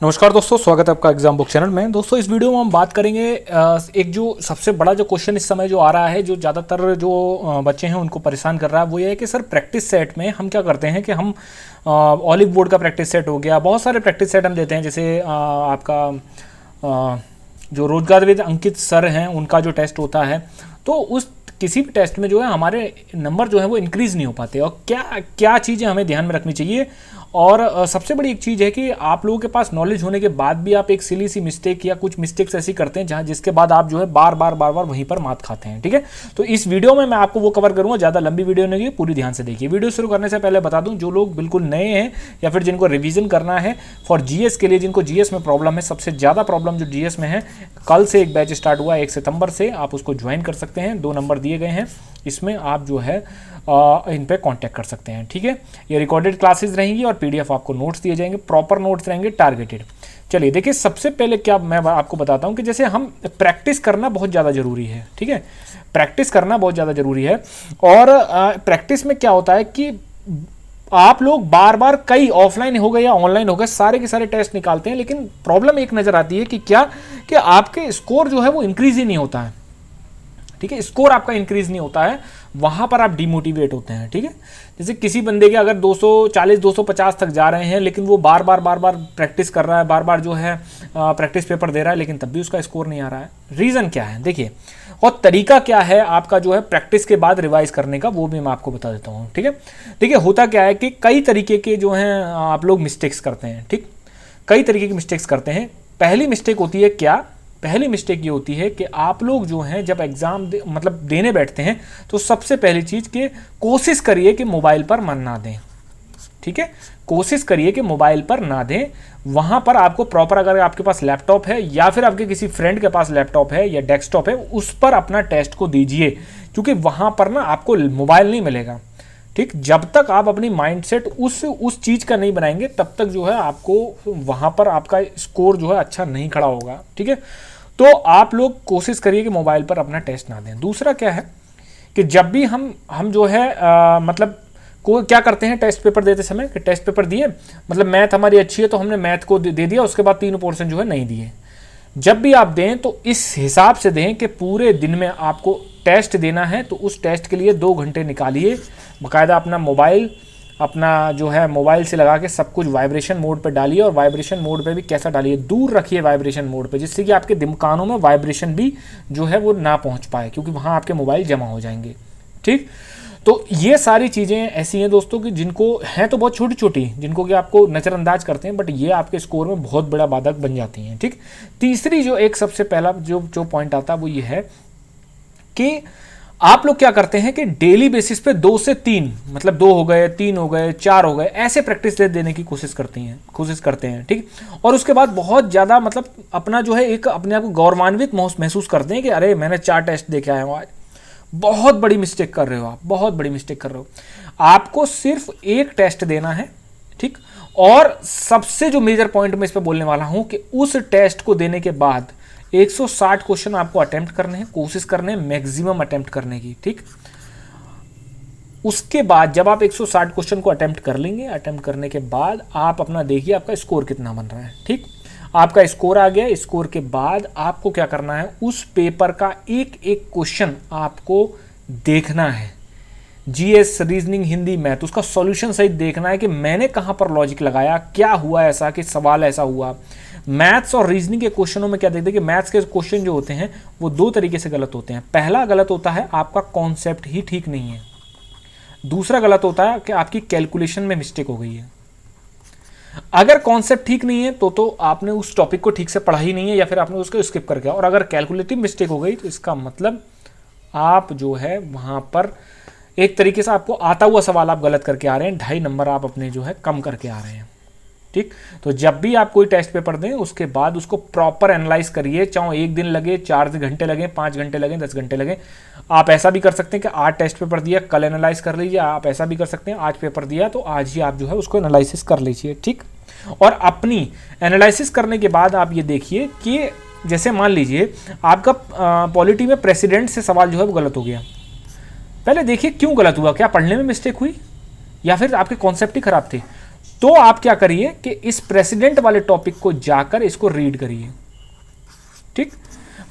नमस्कार दोस्तों, स्वागत है आपका एग्जाम बुक चैनल में। दोस्तों इस वीडियो में हम बात करेंगे एक जो सबसे बड़ा जो क्वेश्चन इस समय जो आ रहा है, जो ज़्यादातर जो बच्चे हैं उनको परेशान कर रहा है, वो ये है कि सर प्रैक्टिस सेट में हम क्या करते हैं कि हम ऑलिव बोर्ड का प्रैक्टिस सेट हो गया, बहुत सारे प्रैक्टिस सेट हम देते हैं। जैसे आपका जो रोजगारविद अंकित सर हैं उनका जो टेस्ट होता है, तो उस किसी भी टेस्ट में जो है हमारे नंबर जो है वो इंक्रीज़ नहीं हो पाते। और क्या क्या चीज़ें हमें ध्यान में रखनी चाहिए, और सबसे बड़ी एक चीज़ है कि आप लोगों के पास नॉलेज होने के बाद भी आप एक सिली सी मिस्टेक या कुछ मिस्टेक्स ऐसी करते हैं जहाँ जिसके बाद आप जो है बार बार वहीं पर मात खाते हैं। ठीक है, तो इस वीडियो में मैं आपको वो कवर करूँगा। ज़्यादा लंबी वीडियो नहीं है, पूरी ध्यान से देखिए। वीडियो शुरू करने से पहले बता दूँ, जो लोग बिल्कुल नए हैं या फिर जिनको रिविजन करना है फॉर जीएस के लिए, जिनको जीएस में प्रॉब्लम है, सबसे ज़्यादा प्रॉब्लम जो जीएस में है, कल से एक बैच स्टार्ट हुआ 1 सितंबर से, आप उसको ज्वाइन कर सकते हैं। 2 नंबर दिए गए हैं, इसमें आप जो है इन पे कांटेक्ट कर सकते हैं। ठीक है, ये रिकॉर्डेड क्लासेस रहेंगी और पीडीएफ आपको नोट्स दिए जाएंगे, प्रॉपर नोट्स रहेंगे, टारगेटेड। चलिए देखिए, सबसे पहले क्या मैं आपको बताता हूं कि जैसे हम प्रैक्टिस करना बहुत ज़्यादा ज़रूरी है। ठीक है, प्रैक्टिस करना बहुत ज़्यादा ज़रूरी है। और प्रैक्टिस में क्या होता है कि आप लोग बार बार कई ऑफलाइन हो गए या ऑनलाइन हो गए सारे के सारे टेस्ट निकालते हैं, लेकिन प्रॉब्लम एक नज़र आती है कि क्या कि आपके स्कोर जो है वो इंक्रीज ही नहीं होता है। ठीक है, स्कोर आपका इंक्रीज नहीं होता है, वहां पर आप डिमोटिवेट होते हैं। ठीक है, जैसे किसी बंदे के अगर 240 250 तक जा रहे हैं, लेकिन वो बार बार प्रैक्टिस कर रहा है, बार बार जो है प्रैक्टिस पेपर दे रहा है, लेकिन तब भी उसका स्कोर नहीं आ रहा है। रीज़न क्या है देखिए, और तरीका क्या है आपका जो है प्रैक्टिस के बाद रिवाइज करने का, वो भी मैं आपको बता देता हूँ। ठीक है, देखिए होता क्या है कि कई तरीके के जो हैं आप लोग मिस्टेक्स करते हैं। ठीक, कई तरीके की मिस्टेक्स करते हैं। पहली मिस्टेक होती है क्या, पहली मिस्टेक ये होती है कि आप लोग जो हैं जब एग्ज़ाम मतलब देने बैठते हैं, तो सबसे पहली चीज़ कि कोशिश करिए कि मोबाइल पर मन ना दें। ठीक है, कोशिश करिए कि मोबाइल पर ना दें। वहाँ पर आपको प्रॉपर, अगर आपके पास लैपटॉप है या फिर आपके किसी फ्रेंड के पास लैपटॉप है या डेस्कटॉप है, उस पर अपना टेस्ट को दीजिए, क्योंकि वहाँ पर ना आपको मोबाइल नहीं मिलेगा। ठीक, जब तक आप अपनी माइंडसेट उस चीज़ का नहीं बनाएंगे, तब तक जो है आपको वहाँ पर आपका स्कोर जो है अच्छा नहीं खड़ा होगा। ठीक है, तो आप लोग कोशिश करिए कि मोबाइल पर अपना टेस्ट ना दें। दूसरा क्या है कि जब भी हम जो है मतलब को क्या करते हैं टेस्ट पेपर देते समय, कि टेस्ट पेपर दिए, मतलब मैथ हमारी अच्छी है तो हमने मैथ को दे दिया, उसके बाद 3 पोर्शन जो है नहीं दिए। जब भी आप दें तो इस हिसाब से दें कि पूरे दिन में आपको टेस्ट देना है, तो उस टेस्ट के लिए 2 घंटे निकालिए, बाकायदा अपना मोबाइल अपना जो है मोबाइल से लगा के सब कुछ वाइब्रेशन मोड पे डालिए। और वाइब्रेशन मोड पे भी कैसा डालिए, दूर रखिए वाइब्रेशन मोड पे, जिससे कि आपके कानों में वाइब्रेशन भी जो है वो ना पहुंच पाए, क्योंकि वहाँ आपके मोबाइल जमा हो जाएंगे। ठीक, तो ये सारी चीज़ें ऐसी हैं दोस्तों कि जिनको हैं तो बहुत छोटी छोटी, जिनको कि आपको नज़रअंदाज करते हैं, बट ये आपके स्कोर में बहुत बड़ा बाधक बन जाती हैं। ठीक, तीसरी जो एक सबसे पहला जो पॉइंट आता है वो ये है कि आप लोग क्या करते हैं कि डेली बेसिस पे 2 से 3, मतलब 2 हो गए, 3 हो गए, 4 हो गए, ऐसे प्रैक्टिस देने की कोशिश करते हैं। ठीक, और उसके बाद बहुत ज़्यादा मतलब अपना जो है एक अपने आप को गौरवान्वित महसूस करते हैं कि अरे मैंने 4 टेस्ट दे के आया हूँ आज। बहुत बड़ी मिस्टेक कर रहे हो आप, बहुत बड़ी मिस्टेक कर रहे हो। आपको सिर्फ एक टेस्ट देना है। ठीक, और सबसे जो मेजर पॉइंट मैं इस पर बोलने वाला हूं कि उस टेस्ट को देने के बाद 160 क्वेश्चन आपको अटेम्प्ट करने हैं, कोशिश करने हैं मैक्सिमम अटेम्प्ट करने की। ठीक, उसके बाद जब आप 160 क्वेश्चन को अटेम्प्ट कर लेंगे, अटेम्प्ट करने के बाद आप अपना देखिए आपका स्कोर कितना बन रहा है। ठीक, आपका स्कोर आ गया, स्कोर के बाद आपको क्या करना है, उस पेपर का एक एक क्वेश्चन आपको देखना है। जीएस, रीजनिंग, हिंदी, मैथ, उसका सॉल्यूशन सहित देखना है कि मैंने कहां पर लॉजिक लगाया, क्या हुआ ऐसा कि सवाल ऐसा हुआ। मैथ्स और रीजनिंग के क्वेश्चनों में क्या देखते हैं कि मैथ्स के क्वेश्चन जो होते हैं वो 2 तरीके से गलत होते हैं। पहला गलत होता है आपका कॉन्सेप्ट ही ठीक नहीं है, दूसरा गलत होता है कि आपकी कैलकुलेशन में मिस्टेक हो गई है। अगर कॉन्सेप्ट ठीक नहीं है तो आपने उस टॉपिक को ठीक से पढ़ा ही नहीं है, या फिर आपने उसको स्किप कर गया। और अगर कैलकुलेटिव मिस्टेक हो गई तो इसका मतलब आप जो है वहां पर एक तरीके से आपको आता हुआ सवाल आप गलत करके आ रहे हैं, 2.5 नंबर आप अपने जो है कम करके आ रहे हैं। ठीक, तो जब भी आप कोई टेस्ट पेपर दें उसके बाद उसको प्रॉपर एनालाइज करिए, चाहे 1 दिन लगे, 4 घंटे लगे, 5 घंटे लगे, 10 घंटे लगे। आप ऐसा भी कर सकते हैं कि आज टेस्ट पेपर दिया, कल एनालाइज कर लीजिए। आप ऐसा भी कर सकते हैं, आज पेपर दिया तो आज ही आप जो है उसको एनालिसिस कर लीजिए। ठीक, और अपनी एनालिसिस करने के बाद आप ये देखिए कि जैसे मान लीजिए आपका पॉलिटी में प्रेसिडेंट से सवाल जो है वो गलत हो गया, पहले देखिए क्यों गलत हुआ, क्या पढ़ने में मिस्टेक हुई या फिर आपके कॉन्सेप्ट ही खराब थे। तो आप क्या करिए कि इस प्रेसिडेंट वाले टॉपिक को जाकर इसको रीड करिए। ठीक,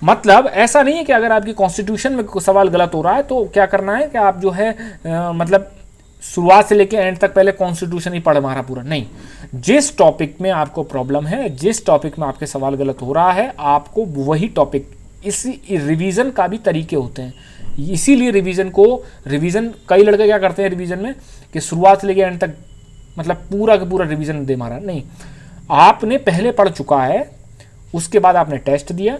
मतलब ऐसा नहीं है कि अगर आपकी कॉन्स्टिट्यूशन में कोई सवाल गलत हो रहा है तो क्या करना है कि आप जो है मतलब शुरुआत से लेकर एंड तक पहले कॉन्स्टिट्यूशन ही पढ़ मारा पूरा, नहीं। जिस टॉपिक में आपको प्रॉब्लम है, जिस टॉपिक में आपके सवाल गलत हो रहा है, आपको वही टॉपिक, इसी रिवीजन का भी तरीके होते हैं, इसीलिए रिवीजन कई लड़के क्या करते हैं रिवीजन में कि शुरुआत से लेकर एंड तक मतलब पूरा का पूरा रिवीजन दे मारा, नहीं। आपने पहले पढ़ चुका है, उसके बाद आपने टेस्ट दिया,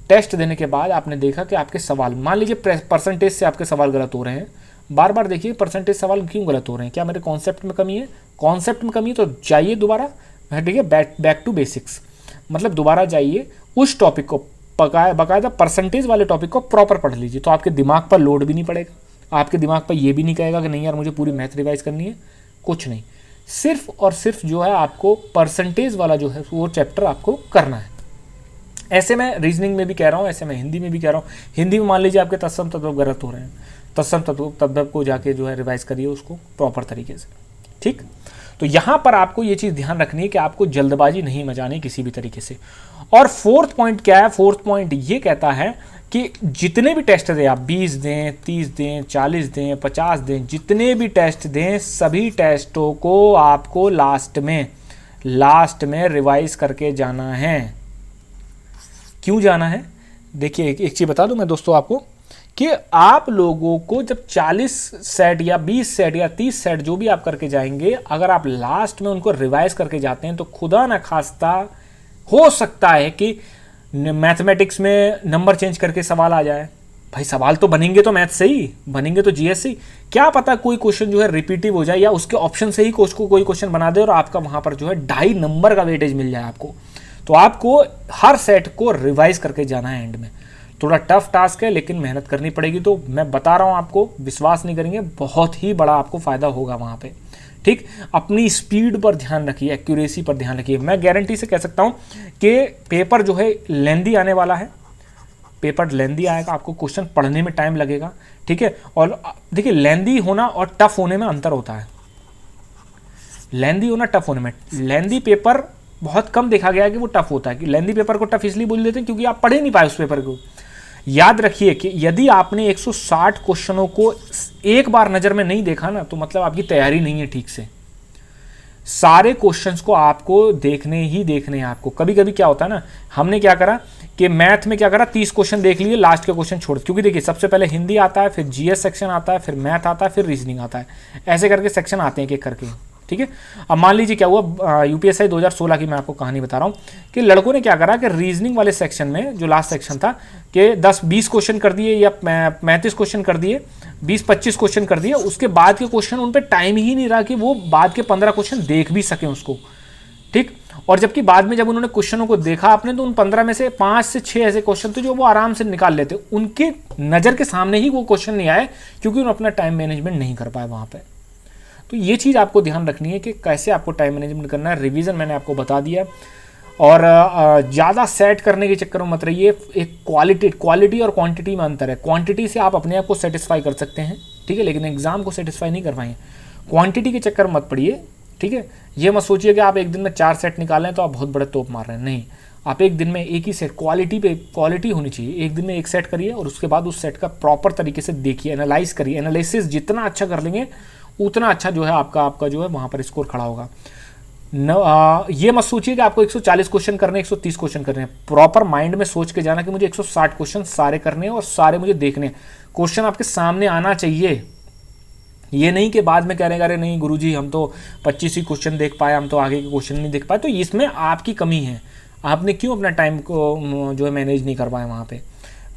टेस्ट देने के बाद आपने देखा कि आपके सवाल, मान लीजिए परसेंटेज से आपके सवाल गलत हो रहे हैं, बार बार देखिए परसेंटेज सवाल क्यों गलत हो रहे हैं, क्या मेरे कॉन्सेप्ट में कमी है, कॉन्सेप्ट में कमी है तो जाइए दोबारा, ठीक है, बैक टू बेसिक्स, मतलब दोबारा जाइए उस टॉपिक को बाकायदा परसेंटेज वाले टॉपिक को प्रॉपर पढ़ लीजिए, तो आपके दिमाग पर लोड भी नहीं पड़ेगा, आपके दिमाग पर ये भी नहीं कहेगा कि नहीं यार मुझे पूरी मैथ रिवाइज करनी है, कुछ नहीं, सिर्फ और सिर्फ जो है आपको परसेंटेज वाला जो है वो चैप्टर आपको करना है। ऐसे मैं रीजनिंग में भी कह रहा हूँ, ऐसे मैं हिंदी में भी कह रहा हूँ। हिंदी में मान लीजिए आपके तत्सम तद्भव गलत हो रहे हैं, तत्सम तद्भव को जाके जो है रिवाइज करिए उसको प्रॉपर तरीके से, ठीक। तो यहाँ पर आपको ये चीज़ ध्यान रखनी है कि आपको जल्दबाजी नहीं मचानी किसी भी तरीके से। और फोर्थ पॉइंट क्या है, फोर्थ पॉइंट ये कहता है कि जितने भी टेस्ट दें आप, 20 दें, 30 दें, 40 दें, 50 दें, जितने भी टेस्ट दें, सभी टेस्टों को आपको लास्ट में रिवाइज करके जाना है। क्यों जाना है, देखिए एक चीज़ बता दूं मैं दोस्तों आपको कि आप लोगों को जब 40 सेट या 20 सेट या 30 सेट जो भी आप करके जाएंगे, अगर आप लास्ट में उनको रिवाइज करके जाते हैं तो खुदा ना खास्ता हो सकता है कि मैथमेटिक्स में नंबर चेंज करके सवाल आ जाए। भाई सवाल तो बनेंगे तो मैथ से ही, बनेंगे तो जीएस से ही, क्या पता कोई क्वेश्चन जो है रिपीटिव हो जाए या उसके ऑप्शन से ही कोई क्वेश्चन बना दे और आपका वहां पर जो है 2.5 नंबर का वेटेज मिल जाए आपको। तो आपको हर सेट को रिवाइज करके जाना है एंड में। थोड़ा टफ टास्क है लेकिन मेहनत करनी पड़ेगी, तो मैं बता रहा हूं आपको, विश्वास नहीं करेंगे, बहुत ही बड़ा आपको फायदा होगा वहां पे, ठीक। अपनी स्पीड पर ध्यान रखिए, एक्यूरेसी पर ध्यान रखिए। मैं गारंटी से कह सकता हूं कि पेपर जो है लेंदी आने वाला है, पेपर लेंदी आएगा, आपको क्वेश्चन पढ़ने में टाइम लगेगा, ठीक है। और देखिए लेंदी होना और टफ होने में अंतर होता है। लेंदी होना टफ होने में, लेंदी पेपर बहुत कम देखा गया है कि वो टफ होता है, कि लेंदी पेपर को टफ इसलिए बोल देते हैं क्योंकि आप पढ़े नहीं पाए उस पेपर को। याद रखिए कि यदि आपने 160 क्वेश्चनों को एक बार नजर में नहीं देखा ना, तो मतलब आपकी तैयारी नहीं है ठीक से। सारे क्वेश्चंस को आपको देखने हैं आपको। कभी कभी क्या होता है ना, हमने क्या करा कि मैथ में क्या करा, 30 क्वेश्चन देख लिए, लास्ट के क्वेश्चन छोड़, क्योंकि देखिए सबसे पहले हिंदी आता है, फिर जीएस सेक्शन आता है, फिर मैथ आता है, फिर रीजनिंग आता है, ऐसे करके सेक्शन आते हैं एक एक करके, ठीक है। अब मान लीजिए क्या हुआ, यूपीएससी 2016 की मैं आपको कहानी बता रहा हूँ कि लड़कों ने क्या करा कि रीजनिंग वाले सेक्शन में जो लास्ट सेक्शन था कि 10-20 क्वेश्चन कर दिए या 35 क्वेश्चन कर दिए, 20-25 क्वेश्चन कर दिए, उसके बाद के क्वेश्चन उन पर टाइम ही नहीं रहा कि वो बाद के 15 क्वेश्चन देख भी सकें उसको, ठीक। और जबकि बाद में जब उन्होंने क्वेश्चनों को देखा आपने, तो उन 15 में से 5 से 6 ऐसे क्वेश्चन थे जो वो आराम से निकाल लेते, उनके नज़र के सामने ही वो क्वेश्चन नहीं आए क्योंकि उन्होंने अपना टाइम मैनेजमेंट नहीं कर पाए वहाँ पर। तो ये चीज़ आपको ध्यान रखनी है कि कैसे आपको टाइम मैनेजमेंट करना है। रिवीजन मैंने आपको बता दिया, और ज़्यादा सेट करने के चक्कर में मत रहिए। एक क्वालिटी और क्वांटिटी में अंतर है। क्वांटिटी से आप अपने आप को सेटिस्फाई कर सकते हैं, ठीक है, लेकिन एग्जाम को सेटिस्फाई नहीं कर पाएंगे। क्वांटिटी के चक्कर में मत पड़िए, ठीक है। ये मत सोचिए कि आप एक दिन में 4 सेट निकालें तो आप बहुत बड़े तोप मार रहे हैं, नहीं। आप एक दिन में एक ही सेट, क्वालिटी होनी चाहिए, एक दिन में एक सेट करिए और उसके बाद उस सेट का प्रॉपर तरीके से देखिए, एनालाइज करिए। एनालिसिस जितना अच्छा कर लेंगे उतना अच्छा जो है आपका जो है वहाँ पर स्कोर खड़ा होगा। ये मत सोचिए कि आपको 140 क्वेश्चन करने, 130 क्वेश्चन करने हैं। प्रॉपर माइंड में सोच के जाना कि मुझे 160 क्वेश्चन सारे करने हैं और सारे मुझे देखने हैं। क्वेश्चन आपके सामने आना चाहिए, ये नहीं कि बाद में कह रहे हैं अरे नहीं गुरुजी हम तो 25 ही क्वेश्चन देख पाए, हम तो आगे के क्वेश्चन नहीं देख पाए। तो इसमें आपकी कमी है, आपने क्यों अपना टाइम को जो है मैनेज नहीं कर पाए वहाँ पे।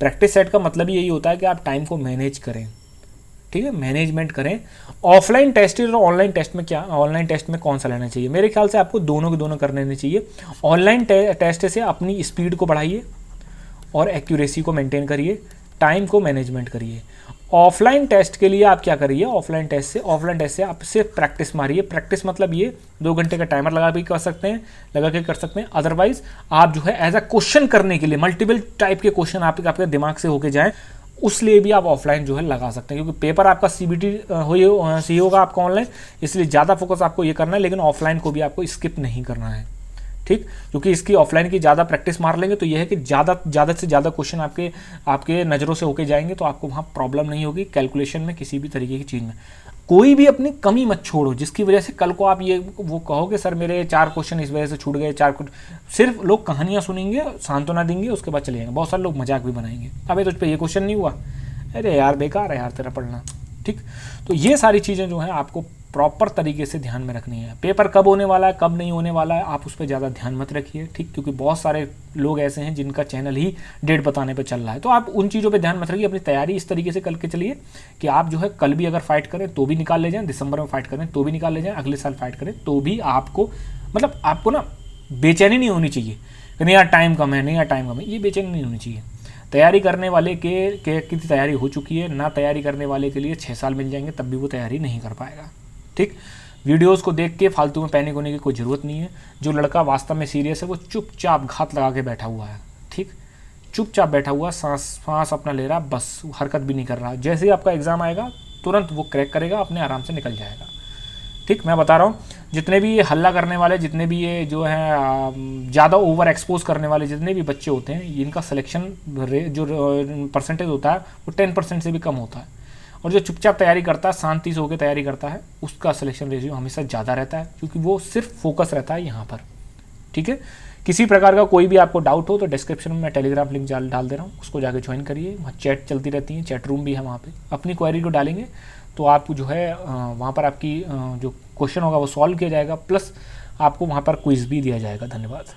प्रैक्टिस सेट का मतलब यही होता है कि आप टाइम को मैनेज करें, ठीक है, मैनेजमेंट करें। ऑफलाइन टेस्ट और ऑनलाइन टेस्ट में क्या, ऑनलाइन टेस्ट में कौन सा लेना चाहिए? मेरे ख्याल से आपको दोनों के दोनों कर लेने चाहिए। ऑनलाइन टेस्ट से अपनी स्पीड को बढ़ाइए और एक्यूरेसी को मेंटेन करिए, टाइम को मैनेजमेंट करिए। ऑफलाइन टेस्ट के लिए आप क्या करिए, ऑफलाइन टेस्ट से आप सिर्फ प्रैक्टिस मारिए। प्रैक्टिस मतलब ये 2 घंटे का टाइमर लगा के कर सकते हैं, अदरवाइज आप जो है एज अ क्वेश्चन करने के लिए मल्टीपल टाइप के क्वेश्चन आपके दिमाग से होके जाएं, उस लिए भी आप ऑफलाइन जो है लगा सकते हैं, क्योंकि पेपर आपका सीबीटी सी होगा आपका ऑनलाइन, इसलिए ज़्यादा फोकस आपको ये करना है, लेकिन ऑफलाइन को भी आपको स्किप नहीं करना है, ठीक। क्योंकि इसकी ऑफलाइन की ज़्यादा प्रैक्टिस मार लेंगे तो यह है कि ज़्यादा से ज़्यादा क्वेश्चन आपके नज़रों से होके जाएंगे, तो आपको वहाँ प्रॉब्लम नहीं होगी कैलकुलेशन में, किसी भी तरीके की चीज़ में। कोई भी अपनी कमी मत छोड़ो जिसकी वजह से कल को आप ये वो कहोगे सर मेरे 4 क्वेश्चन इस वजह से छूट गए, 4 सिर्फ लोग कहानियाँ सुनेंगे, सांत्वना देंगे, उसके बाद चले जाएंगे। बहुत सारे लोग मजाक भी बनाएंगे, अबे तुझ पे ये क्वेश्चन नहीं हुआ, अरे यार बेकार है यार तेरा पढ़ना, ठीक। तो ये सारी चीज़ें जो हैं आपको प्रॉपर तरीके से ध्यान में रखनी है। पेपर कब होने वाला है, कब नहीं होने वाला है, आप उस पर ज़्यादा ध्यान मत रखिए, ठीक। क्योंकि बहुत सारे लोग ऐसे हैं जिनका चैनल ही डेट बताने पे चल रहा है, तो आप उन चीज़ों पे ध्यान मत रखिए। अपनी तैयारी इस तरीके से करके चलिए कि आप जो है कल भी अगर फाइट करें तो भी निकाल ले जाएं, दिसंबर में फाइट करें तो भी निकाल ले जाएं, अगले साल फाइट करें तो भी आपको मतलब आपको ना बेचैनी नहीं होनी चाहिए कि नहीं यार टाइम कम है, नहीं यार टाइम कम है, ये बेचैनी नहीं होनी चाहिए। तैयारी करने वाले की तैयारी हो चुकी है ना, तैयारी करने वाले के लिए 6 साल मिल जाएंगे तब भी वो तैयारी नहीं कर पाएगा, ठीक। वीडियोस को देख के फालतू में पैनिक होने की कोई ज़रूरत नहीं है। जो लड़का वास्तव में सीरियस है वो चुपचाप घात लगा के बैठा हुआ है, ठीक। चुपचाप बैठा हुआ, सांस अपना ले रहा, बस हरकत भी नहीं कर रहा। जैसे ही आपका एग्ज़ाम आएगा तुरंत वो क्रैक करेगा, अपने आराम से निकल जाएगा, ठीक। मैं बता रहा हूँ जितने भी ये हल्ला करने वाले, जितने भी ये जो है ज़्यादा ओवर एक्सपोज करने वाले जितने भी बच्चे होते हैं, इनका सिलेक्शन जो परसेंटेज होता है वो 10% से भी कम होता है। और जो चुपचाप तैयारी करता है, शांति से होकर तैयारी करता है, उसका सिलेक्शन रेशियो हमेशा ज़्यादा रहता है, क्योंकि वो सिर्फ फोकस रहता है यहाँ पर, ठीक है। किसी प्रकार का कोई भी आपको डाउट हो तो डिस्क्रिप्शन में मैं टेलीग्राम लिंक डाल दे रहा हूँ, उसको जाके ज्वाइन करिए। वहाँ चैट चलती रहती है, चैट रूम भी है, वहाँ पे अपनी क्वेरी को डालेंगे तो आप जो है वहाँ पर आपकी जो क्वेश्चन होगा वो सॉल्व किया जाएगा, प्लस आपको वहाँ पर क्विज़ भी दिया जाएगा। धन्यवाद।